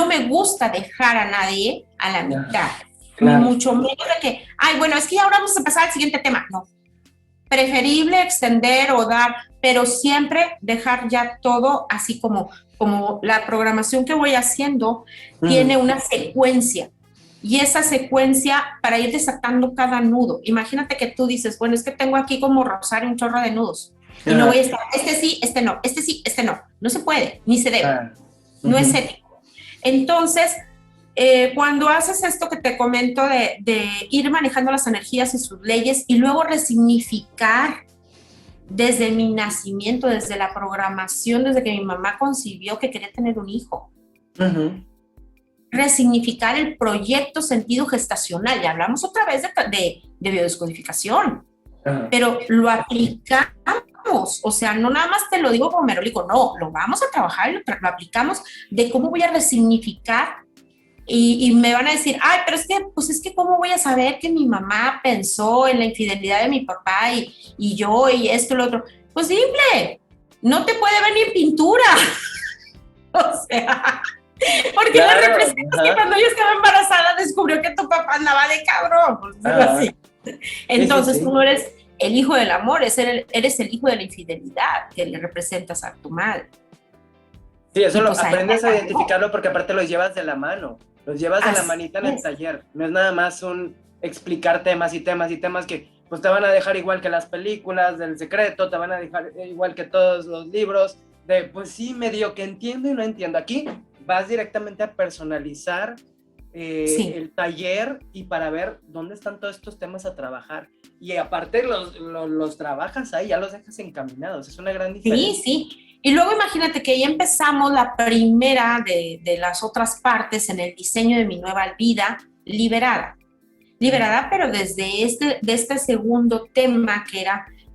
me gusta dejar a nadie a la mitad, claro. Ni mucho menos de que, ay, bueno, es que ahora vamos a pasar al siguiente tema, no. Preferible extender o dar, pero siempre dejar ya todo así como la programación que voy haciendo tiene una secuencia. Y esa secuencia para ir desatando cada nudo. Imagínate que tú dices, bueno, es que tengo aquí como rosario un chorro de nudos. Y no voy a estar, este sí, este no, este sí, este no. No se puede, ni se debe. No es ético. Entonces, cuando haces esto que te comento de ir manejando las energías y sus leyes y luego resignificar desde mi nacimiento, desde la programación, desde que mi mamá concibió que quería tener un hijo. Resignificar el proyecto sentido gestacional. Ya hablamos otra vez de biodescodificación, pero lo aplicamos, o sea, no nada más te lo digo como merólico, no, lo vamos a trabajar y lo aplicamos de cómo voy a resignificar, y me van a decir, ay, pero es que cómo voy a saber que mi mamá pensó en la infidelidad de mi papá y yo y esto y lo otro. Pues simple, no te puede venir pintura. O sea, porque claro, le representas que cuando ella estaba embarazada descubrió que tu papá andaba de cabrón, por decirlo así. Entonces tú no eres el hijo del amor, eres el hijo de la infidelidad que le representas a tu madre. Sí, eso lo aprendes a identificarlo, porque aparte los llevas de la mano, los llevas de la manita en el taller. No es nada más un explicar temas y temas y temas que pues te van a dejar igual que las películas del secreto, te van a dejar igual que todos los libros, de pues sí, medio que entiendo y no entiendo. Aquí vas directamente a personalizar el taller, y para ver dónde están todos estos temas a trabajar. Y aparte los trabajas ahí, ya los dejas encaminados. Es una gran diferencia. Sí, sí. Y luego imagínate que ya empezamos la primera de las otras partes en el diseño de mi nueva vida, liberada, pero desde este segundo tema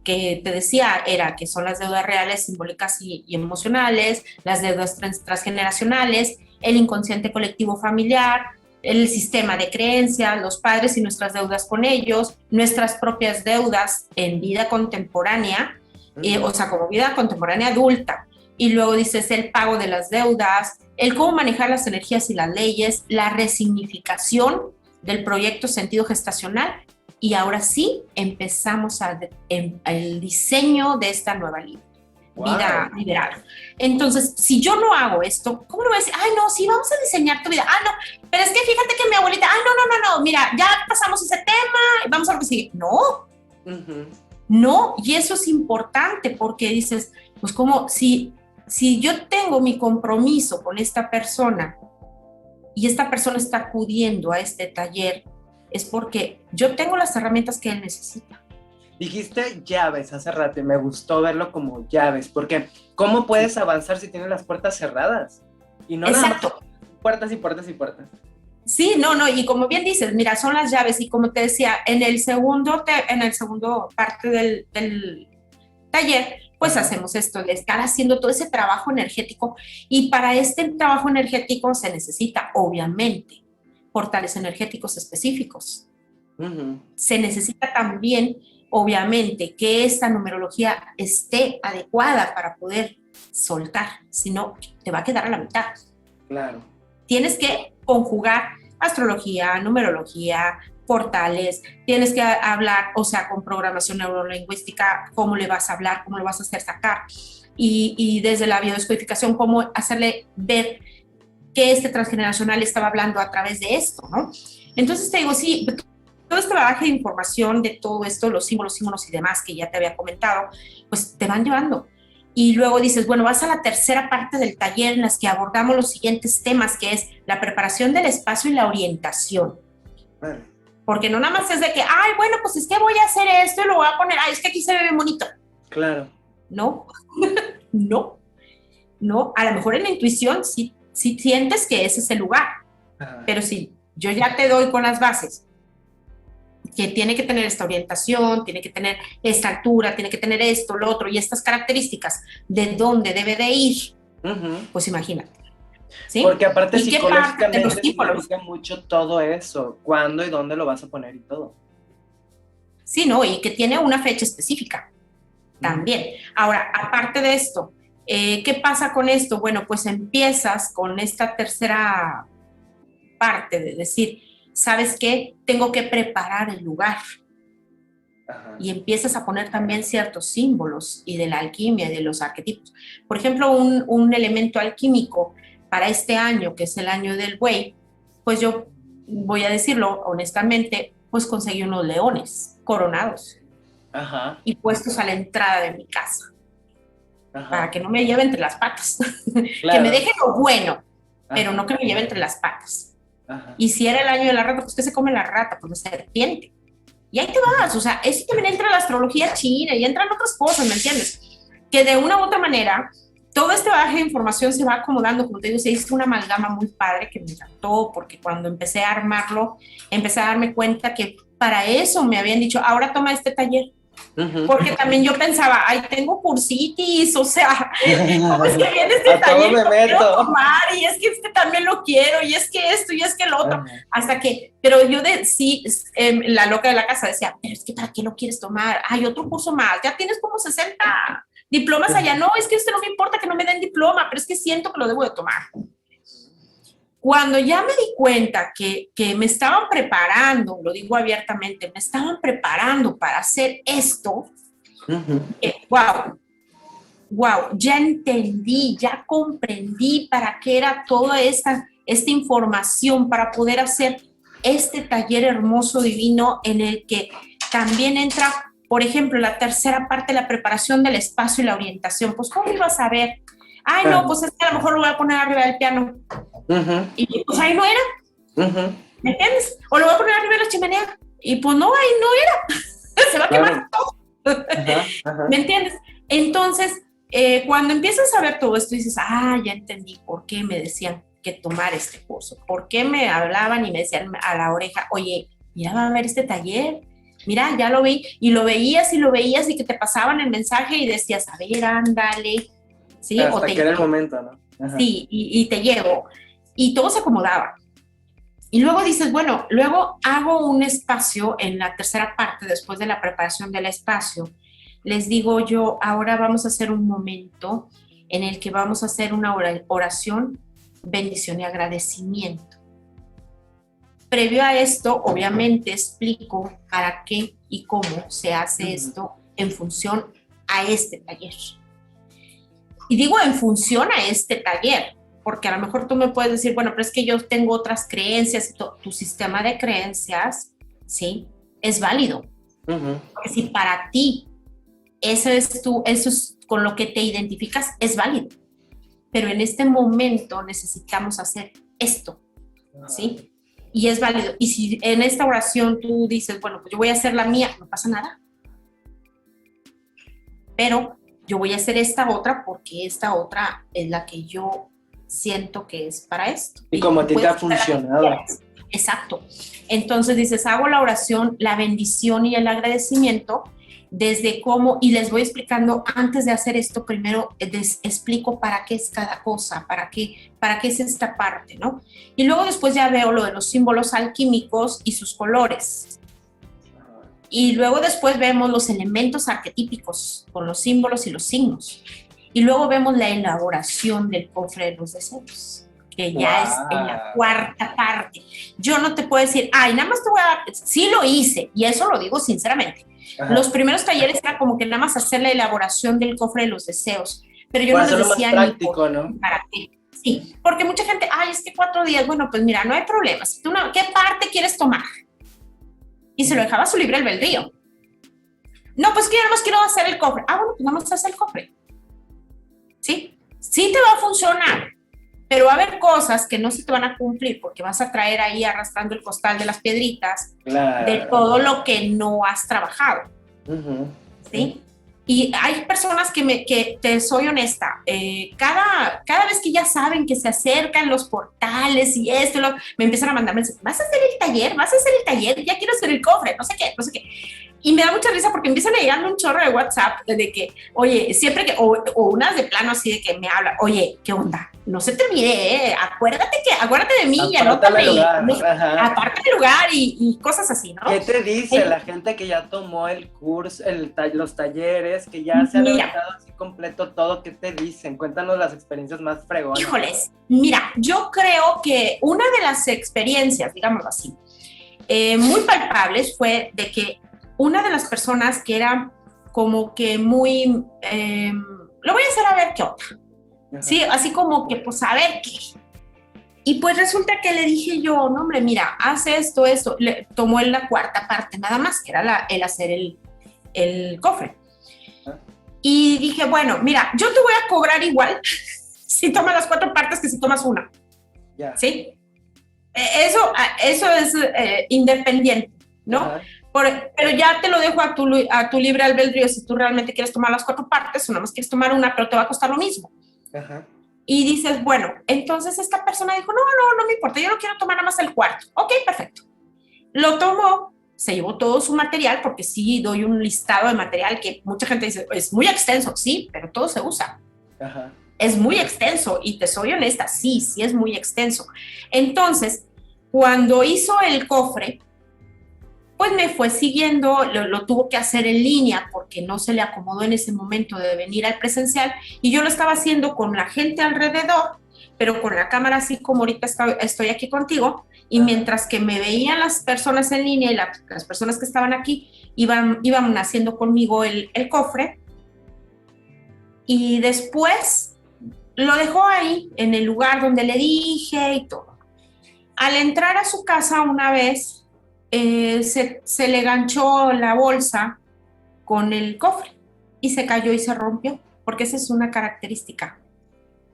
que te decía, que son las deudas reales, simbólicas y emocionales, las deudas transgeneracionales, el inconsciente colectivo familiar, el sistema de creencias, los padres y nuestras deudas con ellos, nuestras propias deudas en vida contemporánea, o sea, como vida contemporánea adulta. Y luego dices el pago de las deudas, el cómo manejar las energías y las leyes, la resignificación del proyecto sentido gestacional. Y ahora sí empezamos el diseño de esta nueva vida liberada. Entonces, si yo no hago esto, ¿cómo le voy a decir? Ay, no, sí, vamos a diseñar tu vida. Ah, no, pero es que fíjate que mi abuelita, no, mira, ya pasamos ese tema, vamos a lo que sigue. No, no, y eso es importante, porque dices, pues como si yo tengo mi compromiso con esta persona y esta persona está acudiendo a este taller, es porque yo tengo las herramientas que él necesita. Dijiste llaves hace rato y me gustó verlo como llaves, porque ¿cómo puedes avanzar si tienes las puertas cerradas? Y no nada más puertas y puertas y puertas. Sí, no, y como bien dices, mira, son las llaves, y como te decía, en el segundo parte del taller, pues hacemos esto de estar haciendo todo ese trabajo energético, y para este trabajo energético se necesita, obviamente, portales energéticos específicos. Se necesita también, obviamente, que esta numerología esté adecuada para poder soltar, si no, te va a quedar a la mitad. Claro. Tienes que conjugar astrología, numerología, portales, tienes que hablar, o sea, con programación neurolingüística, cómo le vas a hablar, cómo lo vas a hacer sacar, y desde la biodescodificación, cómo hacerle ver que este transgeneracional estaba hablando a través de esto, ¿no? Entonces te digo, sí, todo este bagaje de información de todo esto, los símbolos y demás que ya te había comentado, pues te van llevando. Y luego dices, bueno, vas a la tercera parte del taller en las que abordamos los siguientes temas, que es la preparación del espacio y la orientación. Porque no nada más es de que, ay, bueno, pues es que voy a hacer esto y lo voy a poner, ay, es que aquí se ve bien bonito. Claro. No, no, a lo mejor en la intuición sí sientes que ese es el lugar, pero si yo ya te doy con las bases, que tiene que tener esta orientación, tiene que tener esta altura, tiene que tener esto, lo otro, y estas características de dónde debe de ir, pues imagínate. ¿Sí? Porque aparte psicológicamente significa mucho todo eso, cuándo y dónde lo vas a poner y todo. Sí, ¿no? Y que tiene una fecha específica también. Ahora, aparte de esto, ¿qué pasa con esto? Bueno, pues empiezas con esta tercera parte de decir, ¿sabes qué? Tengo que preparar el lugar. Y empiezas a poner también ciertos símbolos y de la alquimia y de los arquetipos. Por ejemplo, un elemento alquímico para este año, que es el año del buey, pues yo voy a decirlo honestamente, pues conseguí unos leones coronados y puestos a la entrada de mi casa. Para que no me lleve entre las patas. Claro. Que me deje lo bueno, pero no que me lleve entre las patas. Y si era el año de la rata, pues ¿qué se come la rata? Pues la serpiente. Y ahí te vas, o sea, eso también entra en la astrología china y entran otras cosas, ¿me entiendes? Que de una u otra manera, todo este bagaje de información se va acomodando, como te digo, se hizo una amalgama muy padre que me encantó, porque cuando empecé a armarlo, empecé a darme cuenta que para eso me habían dicho, ahora toma este taller. Porque también yo pensaba, ay, tengo cursitis, o sea, ¿cómo es que viene este taller? Lo quiero tomar, y es que este también lo quiero, y es que esto, y es que el otro, hasta que, pero yo la loca de la casa decía, pero es que ¿para qué lo quieres tomar? Hay otro curso más, ya tienes como 60 diplomas allá, no, es que no me importa que no me den diploma, pero es que siento que lo debo de tomar. Cuando ya me di cuenta que me estaban preparando, lo digo abiertamente, me estaban preparando para hacer esto, wow, ya entendí, ya comprendí para qué era toda esta información, para poder hacer este taller hermoso, divino, en el que también entra, por ejemplo, la tercera parte, la preparación del espacio y la orientación. Pues, ¿cómo ibas a ver? Ay, no, pues es que a lo mejor lo voy a poner arriba del piano. Y pues ahí no era. ¿Me entiendes? O lo voy a poner arriba de la chimenea. Y pues no, ahí no era. Se va a quemar todo. ¿Me entiendes? Entonces, cuando empiezas a ver todo esto, dices, ya entendí por qué me decían que tomar este curso. ¿Por qué me hablaban y me decían a la oreja, oye, mira, va a haber este taller? Mira, ya lo vi. Y lo veías y que te pasaban el mensaje y decías, a ver, ándale. ¿Sí? Hasta o te que era el momento, ¿no? Sí, y te llevo. Y todo se acomodaba. Y luego dices, bueno, luego hago un espacio en la tercera parte, después de la preparación del espacio. Les digo yo, ahora vamos a hacer un momento en el que vamos a hacer una oración, bendición y agradecimiento. Previo a esto, obviamente, explico para qué y cómo se hace esto en función a este taller. Y digo en función a este taller, porque a lo mejor tú me puedes decir, bueno, pero es que yo tengo otras creencias, tu sistema de creencias, ¿sí? Es válido. Porque si para ti eso es con lo que te identificas, es válido. Pero en este momento necesitamos hacer esto, ¿sí? Y es válido. Y si en esta oración tú dices, bueno, pues yo voy a hacer la mía, no pasa nada. Pero yo voy a hacer esta otra porque esta otra es la que yo siento que es para esto. Y como a ti te ha funcionado. Exacto. Entonces dices, hago la oración, la bendición y el agradecimiento desde cómo, y les voy explicando, antes de hacer esto, primero explico para qué es cada cosa, para qué es esta parte, ¿no? Y luego después ya veo lo de los símbolos alquímicos y sus colores. Y luego después vemos los elementos arquetípicos con los símbolos y los signos. Y luego vemos la elaboración del cofre de los deseos, que ya es en la cuarta parte. Yo no te puedo decir, ay, nada más te voy a dar, sí lo hice, y eso lo digo sinceramente. Ajá. Los primeros talleres era como que nada más hacer la elaboración del cofre de los deseos, pero yo no les decía más práctico, ¿no? Para qué. Sí, porque mucha gente, ay, es que 4 días, bueno, pues mira, no hay problema. Si tú ¿qué parte quieres tomar? Y se lo dejaba a su libre albedrío. No, pues que yo nada más quiero hacer el cofre. Ah, bueno, pues nada más hacer el cofre. ¿Sí? Sí te va a funcionar, pero va a haber cosas que no se te van a cumplir porque vas a traer ahí arrastrando el costal de las piedritas, claro, de todo lo que no has trabajado. ¿Sí? Y hay personas que te soy honesta, cada vez que ya saben que se acercan los portales y esto, me empiezan a mandar mensajes, ¿vas a hacer el taller? ¿Vas a hacer el taller? Ya quiero hacer el cofre, no sé qué. Y me da mucha risa porque empiezan a llegarme un chorro de WhatsApp de que, oye, siempre que, o unas de plano así de que me hablan, oye, ¿qué onda? No se te olvide, acuérdate de mí, ya no te aparte del lugar y cosas así, ¿no? ¿Qué te dice la gente que ya tomó el curso, los talleres, que ya se han aventado así completo todo? ¿Qué te dicen? Cuéntanos las experiencias más fregonas. Híjoles, mira, yo creo que una de las experiencias, digámoslo así, muy palpables fue de que una de las personas que era como que muy, lo voy a hacer a ver qué onda, ¿sí? Así como que pues a ver qué. Y pues resulta que le dije yo, no hombre, mira, haz esto, le tomó en la cuarta parte nada más, que era el hacer el cofre. Y dije, bueno, mira, yo te voy a cobrar igual si tomas las 4 partes que si tomas una, ¿sí? Eso es independiente, ¿no? Pero ya te lo dejo a tu libre albedrío si tú realmente quieres tomar las 4 partes o nada más quieres tomar una, pero te va a costar lo mismo. Ajá. Y dices, bueno, entonces esta persona dijo, no me importa, yo no quiero tomar nada más el cuarto. Ok, perfecto. Lo tomó, se llevó todo su material, porque sí doy un listado de material que mucha gente dice, es muy extenso, sí, pero todo se usa. Ajá. Es muy extenso y te soy honesta, sí es muy extenso. Entonces, cuando hizo el cofre, pues me fue siguiendo, lo tuvo que hacer en línea porque no se le acomodó en ese momento de venir al presencial y yo lo estaba haciendo con la gente alrededor, pero con la cámara así como ahorita estoy aquí contigo y mientras que me veían las personas en línea y las personas que estaban aquí iban haciendo conmigo el cofre y después lo dejó ahí en el lugar donde le dije y todo. Al entrar a su casa una vez, se le ganchó la bolsa con el cofre y se cayó y se rompió, porque esa es una característica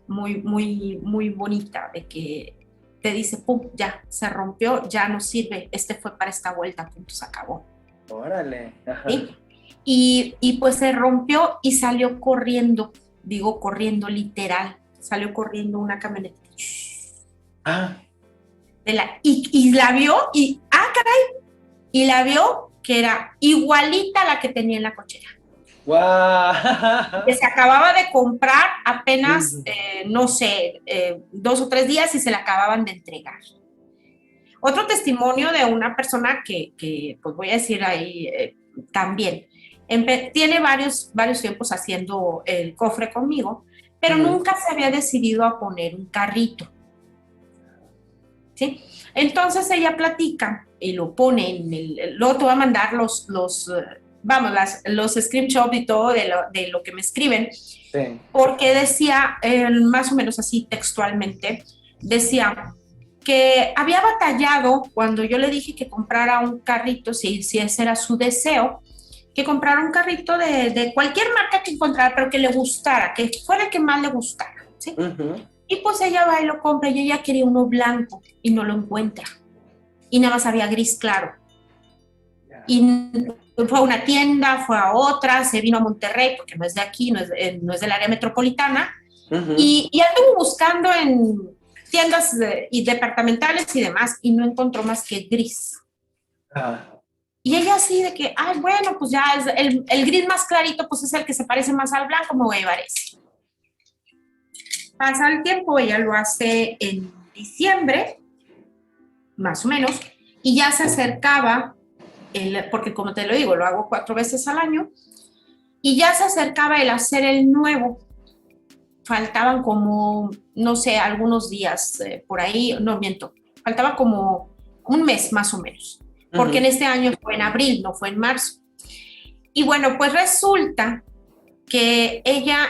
muy, muy, muy bonita de que te dice, pum, ya, se rompió, ya no sirve, fue para esta vuelta, punto, se acabó. Órale. Ajá. ¿Sí? Y pues se rompió y salió corriendo, digo corriendo literal, salió corriendo una camioneta. Y la vio y, caray, y la vio que era igualita a la que tenía en la cochera. ¡Wow! Que se acababa de comprar apenas, no sé, 2 o 3 días y se la acababan de entregar. Otro testimonio de una persona que pues voy a decir ahí también, tiene varios tiempos haciendo el cofre conmigo, pero nunca se había decidido a poner un carrito. ¿Sí? Entonces ella platica y lo pone luego te va a mandar los screenshots y todo de lo que me escriben, sí. Porque decía, más o menos así textualmente, decía que había batallado cuando yo le dije que comprara un carrito, si ese era su deseo, que comprara un carrito de cualquier marca que encontrara, pero que le gustara, que fuera el que más le gustara, ¿sí? Y pues ella va y lo compra y ella quería uno blanco y no lo encuentra. Y nada más había gris claro. Y fue a una tienda, fue a otra, se vino a Monterrey, porque no es de aquí, no es del área metropolitana, y anduvo buscando en tiendas y departamentales y demás, y no encontró más que gris. Y ella así de que, ay, bueno, pues ya es el gris más clarito, pues es el que se parece más al blanco, me voy a llevar ese. Pasa el tiempo, ella lo hace en diciembre, más o menos, y ya se acercaba, porque como te lo digo, lo hago 4 veces al año, y ya se acercaba el hacer el nuevo. Faltaban como, no sé, algunos días por ahí, no miento, faltaba como un mes más o menos, porque en este año fue en abril, no fue en marzo. Y bueno, pues resulta que ella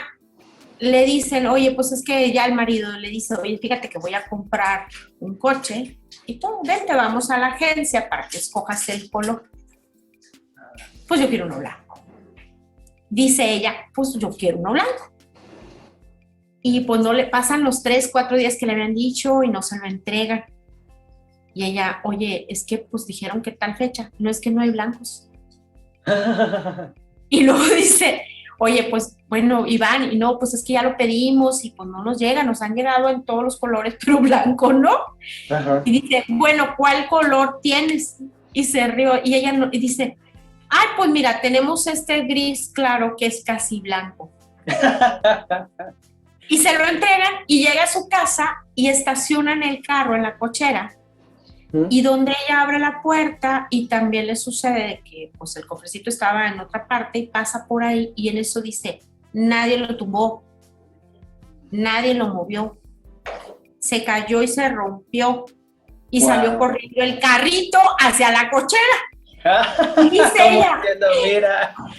le dicen, oye, pues es que ya el marido le dice, oye, fíjate que voy a comprar un coche y todo, vente, vamos a la agencia para que escojas el color. Pues yo quiero uno blanco. Dice ella, pues yo quiero uno blanco. Y pues no le pasan los 3, 4 días que le habían dicho y no se lo entregan. Y ella, oye, es que pues dijeron que tal fecha, no es que no hay blancos. Y luego dice, oye, pues bueno, Iván, y no, pues es que ya lo pedimos y pues no nos llega, nos han llegado en todos los colores, pero blanco no. Y dice, bueno, ¿cuál color tienes? Y se rió, y ella no, y dice, ay, pues mira, tenemos este gris claro que es casi blanco. Y se lo entregan y llega a su casa y estacionan el carro en la cochera. Y donde ella abre la puerta y también le sucede que pues el cofrecito estaba en otra parte y pasa por ahí y en eso dice, nadie lo tumbó, nadie lo movió, se cayó y se rompió y salió corriendo el carrito hacia la cochera. Y dice ella,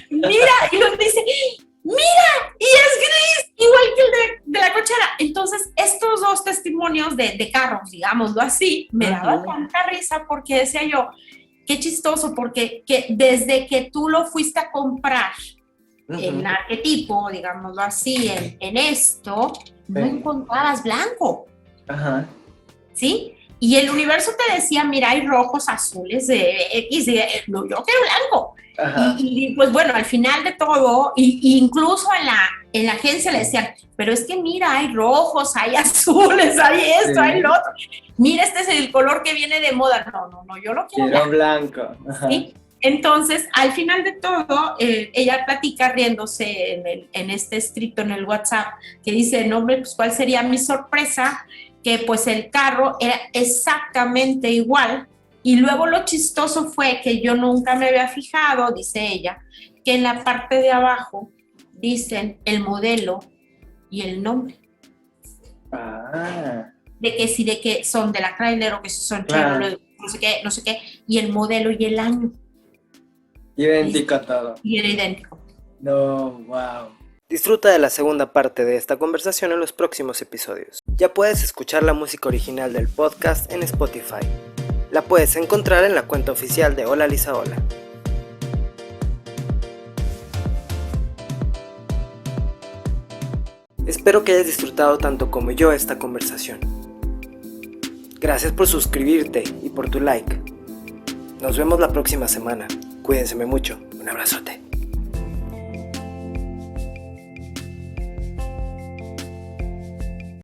mira, y luego dice, mira, y es gris, igual que el de la cochera. Entonces, estos 2 testimonios de carros, digámoslo así, me daban tanta risa porque decía yo, qué chistoso, porque desde que tú lo fuiste a comprar en arquetipo, digámoslo así, en esto, no encontrabas blanco. ¿Sí? Y el universo te decía, mira, hay rojos, azules, X, no, yo quiero blanco. Y pues bueno, al final de todo, incluso en la agencia le decían, pero es que mira, hay rojos, hay azules, hay esto, hay lo otro. Mira, este es el color que viene de moda. No, yo lo quiero blanco. ¿Sí? Entonces, al final de todo, ella platica riéndose en este escrito en el WhatsApp, que dice, no, hombre, pues ¿cuál sería mi sorpresa? Que pues el carro era exactamente igual. Y luego lo chistoso fue que yo nunca me había fijado, dice ella, que en la parte de abajo dicen el modelo y el nombre. De que son de la Chrysler o que son Chevrolet, no sé qué, y el modelo y el año. Idéntico todo. Y era idéntico. No, wow. Disfruta de la segunda parte de esta conversación en los próximos episodios. Ya puedes escuchar la música original del podcast en Spotify. La puedes encontrar en la cuenta oficial de Hola Lisa Hola. Espero que hayas disfrutado tanto como yo esta conversación. Gracias por suscribirte y por tu like. Nos vemos la próxima semana. Cuídense mucho. Un abrazote.